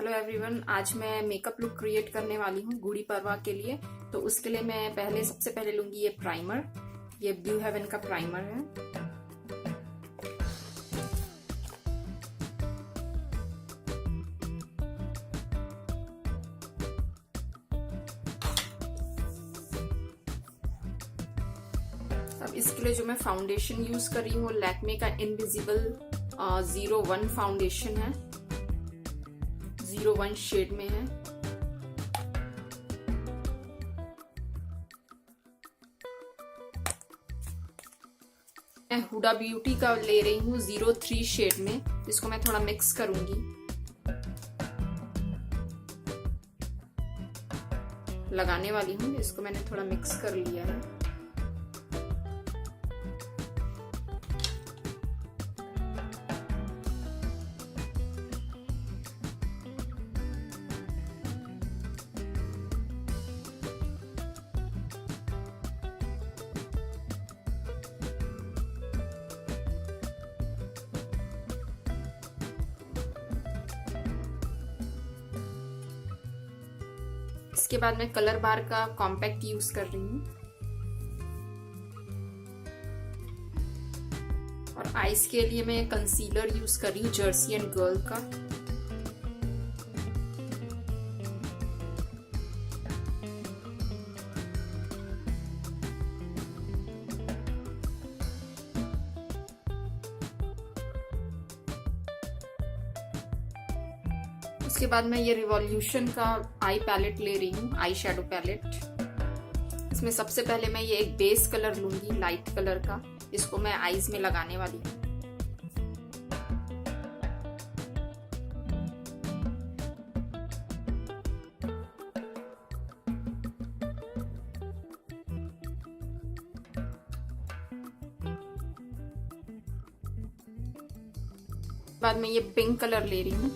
Hello everyone, आज मैं makeup look create करने वाली हूँ गुड़ी पड़वा के लिए। तो उसके लिए मैं सबसे पहले लूंगी ये प्राइमर। ये ब्लू हेवन का प्राइमर है। अब इसके लिए जो मैं फाउंडेशन यूज कर रही हूँ वो लैक्मे का इनविजिबल 01 फाउंडेशन है। 01 शेड में है। मैं हुडा ब्यूटी का ले रही हूँ 03 शेड में, जिसको मैं थोड़ा मिक्स करूंगी। लगाने वाली हूँ, इसको मैंने थोड़ा मिक्स कर लिया है। इसके बाद मैं कलर बार का कॉम्पैक्ट यूज कर रही हूँ। और आईज के लिए मैं कंसीलर यूज कर रही हूँ जर्सी एंड गर्ल का। उसके बाद मैं ये रिवॉल्यूशन का आई पैलेट ले रही हूँ, आई शेडो पैलेट। इसमें सबसे पहले मैं ये एक बेस कलर लूंगी, लाइट कलर का। इसको मैं आईज में लगाने वाली हूँ। बाद में ये पिंक कलर ले रही हूँ।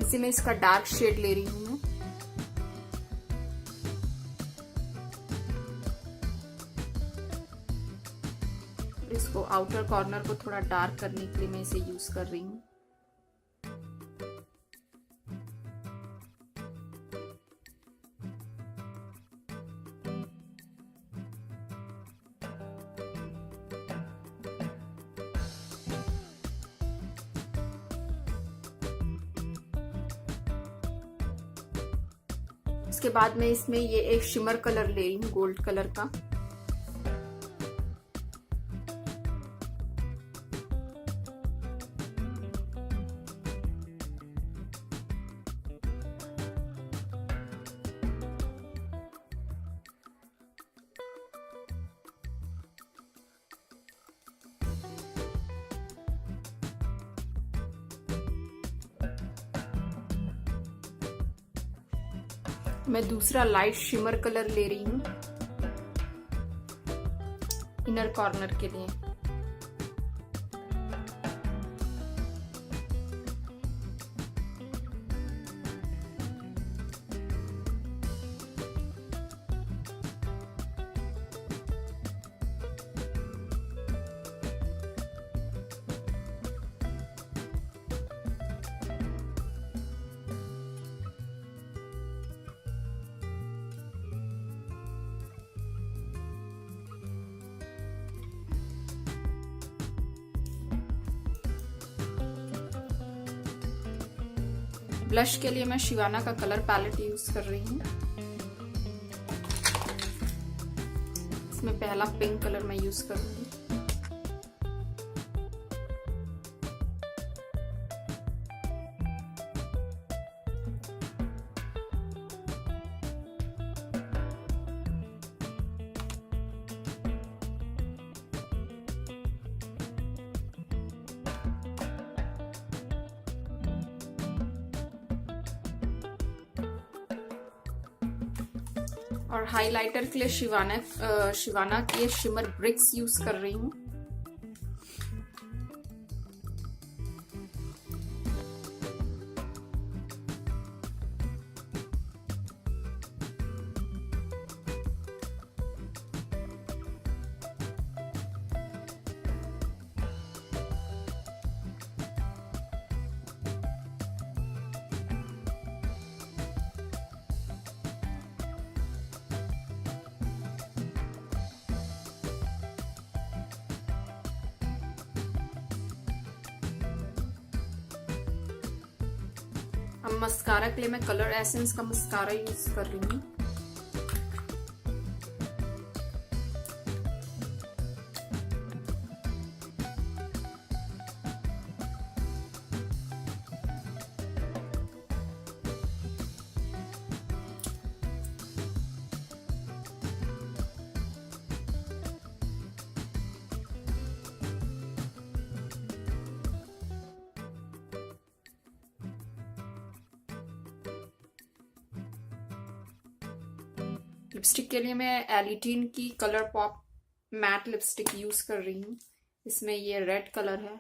इसी में इसका डार्क शेड ले रही हूँ मैं। इसको आउटर कॉर्नर को थोड़ा डार्क करने के लिए मैं इसे यूज कर रही हूँ। उसके बाद में इसमें ये एक शिमर कलर ले रही हूँ, गोल्ड कलर का। मैं दूसरा लाइट शिमर कलर ले रही हूँ इनर कॉर्नर के लिए। ब्लश के लिए मैं शिवाना का कलर पैलेट यूज कर रही हूँ। इसमें पहला पिंक कलर मैं यूज करूंगी। और हाइलाइटर के लिए शिवाना के शिमर ब्रिक्स यूज कर रही हूँ। अब मस्कारा के लिए मैं कलर एसेंस का मस्कारा यूज कर रही हूँ। लिपस्टिक के लिए मैं एलिटीन की colour pop matte lipstick use कर रही हूँ। इसमें ये रेड कलर है।